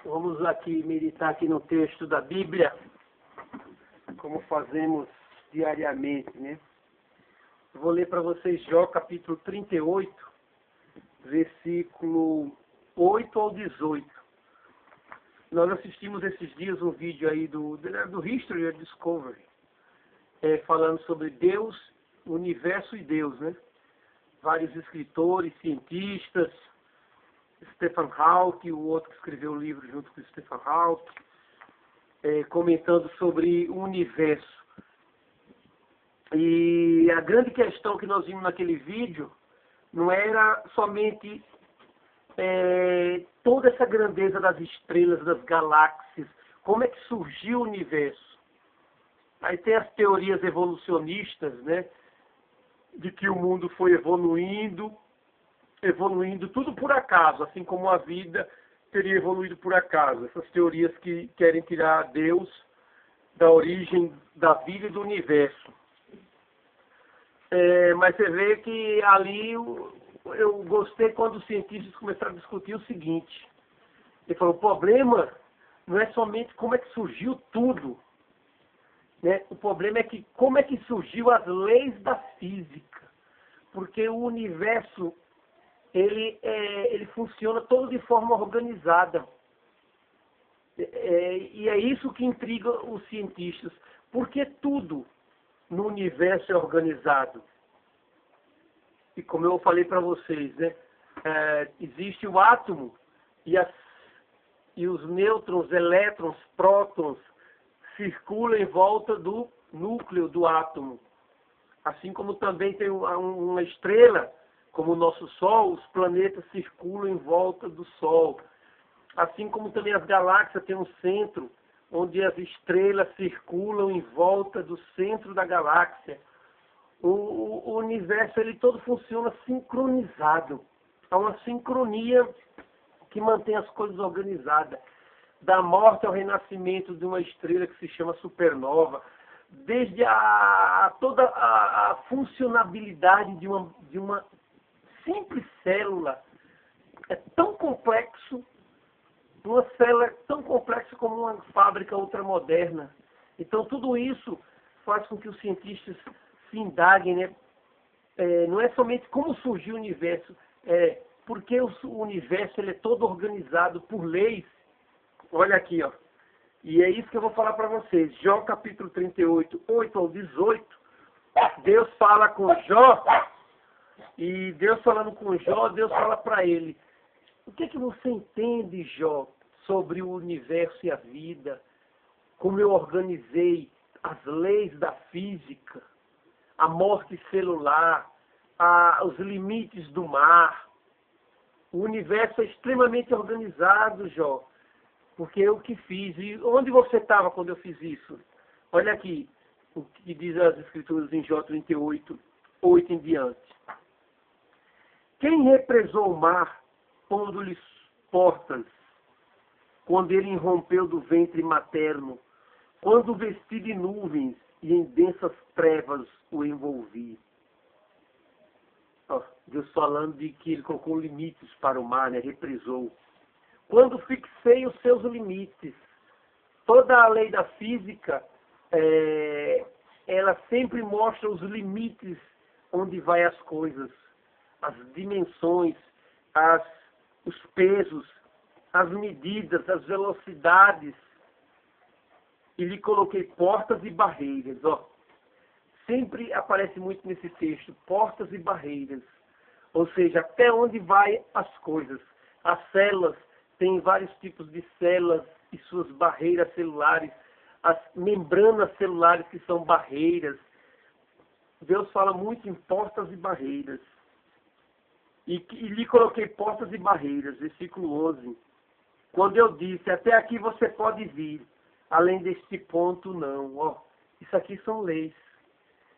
Vamos aqui meditar aqui no texto da Bíblia, como fazemos diariamente, né? Eu vou ler para vocês Jó capítulo 38, versículo 8 ao 18. Nós assistimos esses dias um vídeo aí do History and Discovery, falando sobre Deus, o universo e Deus, né? Vários escritores, cientistas, Stephen Hawking, o outro que escreveu o livro junto com Stephen Hawking, comentando sobre o universo. E a grande questão que nós vimos naquele vídeo não era somente toda essa grandeza das estrelas, das galáxias, como é que surgiu o universo. Aí tem as teorias evolucionistas, né, de que o mundo foi evoluindo tudo por acaso, assim como a vida teria evoluído por acaso. Essas teorias que querem tirar Deus da origem da vida e do universo. Mas você vê que ali eu gostei quando os cientistas começaram a discutir o seguinte. Ele falou, o problema não é somente como é que surgiu tudo, né? O problema é que como é que surgiu as leis da física. Porque o universo ele funciona todo de forma organizada. E é isso que intriga os cientistas. Porque tudo no universo é organizado. E como eu falei para vocês, né, existe o átomo e os nêutrons, elétrons, prótons circulam em volta do núcleo do átomo. Assim como também tem uma estrela, como o nosso Sol, os planetas circulam em volta do Sol. Assim como também as galáxias têm um centro, onde as estrelas circulam em volta do centro da galáxia. O universo ele todo funciona sincronizado. Há uma sincronia que mantém as coisas organizadas. Da morte ao renascimento de uma estrela que se chama supernova, desde toda a funcionabilidade de uma simples célula é tão complexo, uma célula é tão complexa como uma fábrica ultramoderna. Então tudo isso faz com que os cientistas se indaguem, né? Não é somente como surgiu o universo, porque o universo ele é todo organizado por leis. Olha aqui, ó. E é isso que eu vou falar para vocês. Jó capítulo 38, 8 ao 18. Deus fala com Jó. E Deus falando com Jó, Deus fala para ele. O que você entende, Jó, sobre o universo e a vida? Como eu organizei as leis da física, a morte celular, os limites do mar. O universo é extremamente organizado, Jó. Porque eu que fiz. E onde você estava quando eu fiz isso? Olha aqui o que diz as escrituras em Jó 38, 8 em diante. Quem represou o mar, pondo-lhes portas, quando ele irrompeu do ventre materno, quando vesti de nuvens e em densas trevas o envolvi? Deus falando de que ele colocou limites para o mar, né? Represou. Quando fixei os seus limites, toda a lei da física, ela sempre mostra os limites onde vai as coisas, as dimensões, os pesos, as medidas, as velocidades. E lhe coloquei portas e barreiras. Sempre aparece muito nesse texto, portas e barreiras. Ou seja, até onde vai as coisas. As células, tem vários tipos de células e suas barreiras celulares, as membranas celulares que são barreiras. Deus fala muito em portas e barreiras. E lhe coloquei portas e barreiras, versículo 11. Quando eu disse, até aqui você pode vir, além deste ponto não. Isso aqui são leis.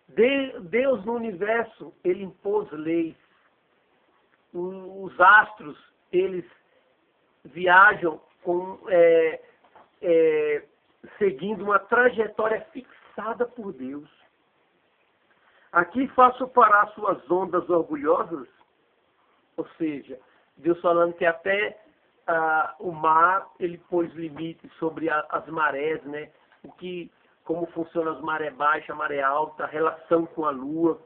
Deus no universo, ele impôs leis. Os astros, eles viajam seguindo uma trajetória fixada por Deus. Aqui faço parar suas ondas orgulhosas, ou seja, Deus falando que até o mar, ele pôs limites sobre as marés, né? Como funcionam as maré baixa, maré alta, a relação com a lua.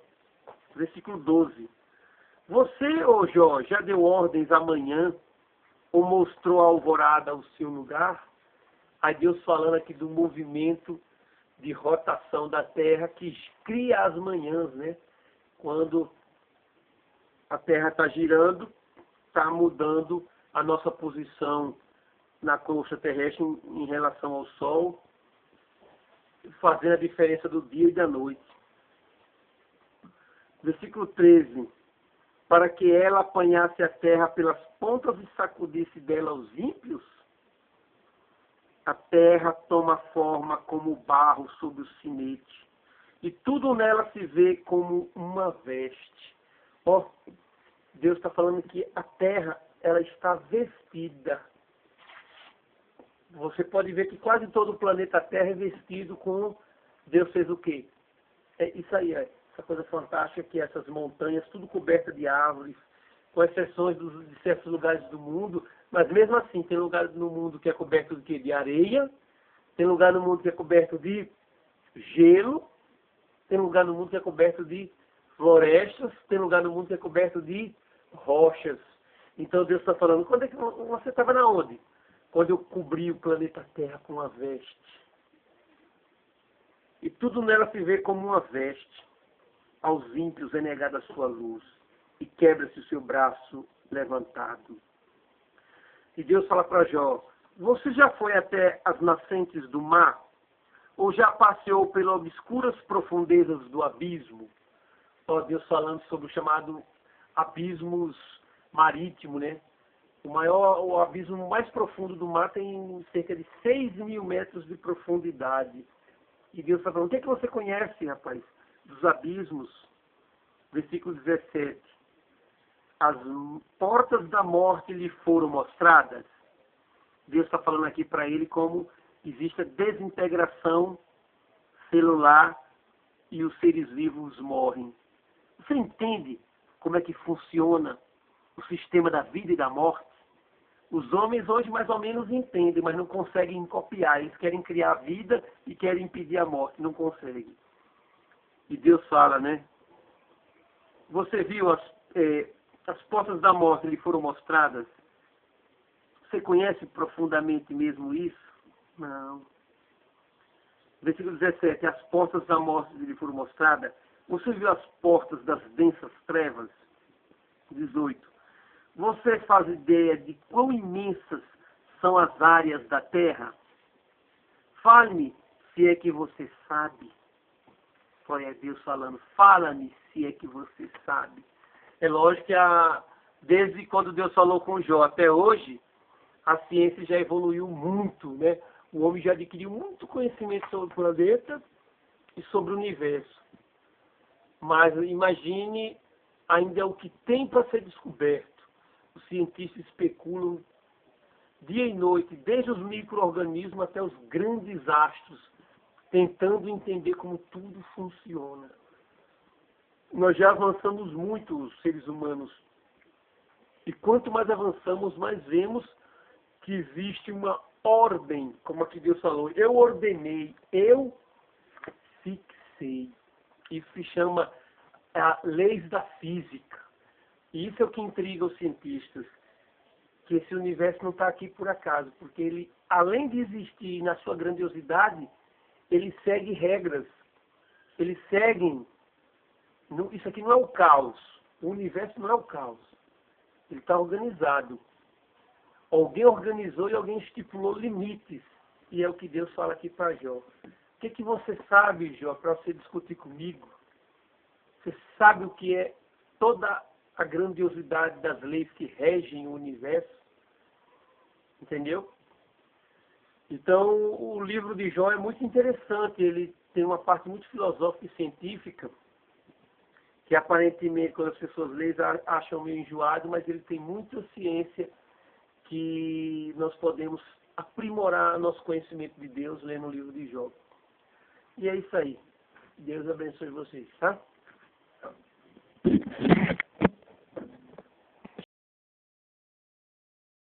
Versículo 12. Você, ô Jó, já deu ordens amanhã, ou mostrou a alvorada ao seu lugar? Aí Deus falando aqui do movimento de rotação da terra que cria as manhãs, né? Quando a terra está girando, está mudando a nossa posição na crosta terrestre em relação ao sol, fazendo a diferença do dia e da noite. Versículo 13. Para que ela apanhasse a terra pelas pontas e sacudisse dela os ímpios, a terra toma forma como barro sob o sinete, e tudo nela se vê como uma veste. Ó, Deus está falando que a terra, ela está vestida. Você pode ver que quase todo o planeta Terra é vestido com... Deus fez o quê? É isso aí, essa coisa fantástica que essas montanhas, tudo cobertas de árvores, com exceções de certos lugares do mundo, mas mesmo assim, tem lugar no mundo que é coberto de quê? De areia, tem lugar no mundo que é coberto de gelo, tem lugar no mundo que é coberto de florestas, tem lugar no mundo que é coberto de rochas. Então Deus está falando, quando é que você estava na onde? Quando eu cobri o planeta Terra com uma veste. E tudo nela se vê como uma veste. Aos ímpios é negada a sua luz, e quebra-se o seu braço levantado. E Deus fala para Jó, você já foi até as nascentes do mar? Ou já passeou pelas obscuras profundezas do abismo? Ó, Deus falando sobre o chamado abismos marítimo, né? O abismo mais profundo do mar tem cerca de 6.000 metros de profundidade. E Deus está falando, o que é que você conhece, rapaz, dos abismos? Versículo 17. As portas da morte lhe foram mostradas. Deus está falando aqui para ele como existe a desintegração celular e os seres vivos morrem. Você entende como é que funciona o sistema da vida e da morte? Os homens hoje mais ou menos entendem, mas não conseguem copiar. Eles querem criar a vida e querem impedir a morte. Não conseguem. E Deus fala, né? Você viu as portas da morte lhe foram mostradas? Você conhece profundamente mesmo isso? Não. Versículo 17. As portas da morte lhe foram mostradas? Você viu as portas das densas trevas? 18. Você faz ideia de quão imensas são as áreas da terra? Fale-me, se é que você sabe. Olha Deus falando, fala-me, se é que você sabe. É lógico que desde quando Deus falou com Jó até hoje, a ciência já evoluiu muito, né? O homem já adquiriu muito conhecimento sobre o planeta e sobre o universo. Mas imagine ainda o que tem para ser descoberto. Os cientistas especulam dia e noite, desde os micro-organismos até os grandes astros, tentando entender como tudo funciona. Nós já avançamos muito, os seres humanos. E quanto mais avançamos, mais vemos que existe uma ordem, como aqui Deus falou. Eu ordenei, eu fixei. Isso se chama leis da física. E isso é o que intriga os cientistas, que esse universo não está aqui por acaso, porque ele, além de existir na sua grandiosidade, ele segue regras. Eles seguem. Isso aqui não é o caos. O universo não é o caos. Ele está organizado. Alguém organizou e alguém estipulou limites. E é o que Deus fala aqui para Jó. O que você sabe, Jó, para você discutir comigo? Você sabe o que é toda a grandiosidade das leis que regem o universo? Entendeu? Então, o livro de Jó é muito interessante. Ele tem uma parte muito filosófica e científica, que aparentemente, quando as pessoas leem, acham meio enjoado, mas ele tem muita ciência que nós podemos aprimorar nosso conhecimento de Deus lendo o livro de Jó. E é isso aí. Deus abençoe vocês, tá?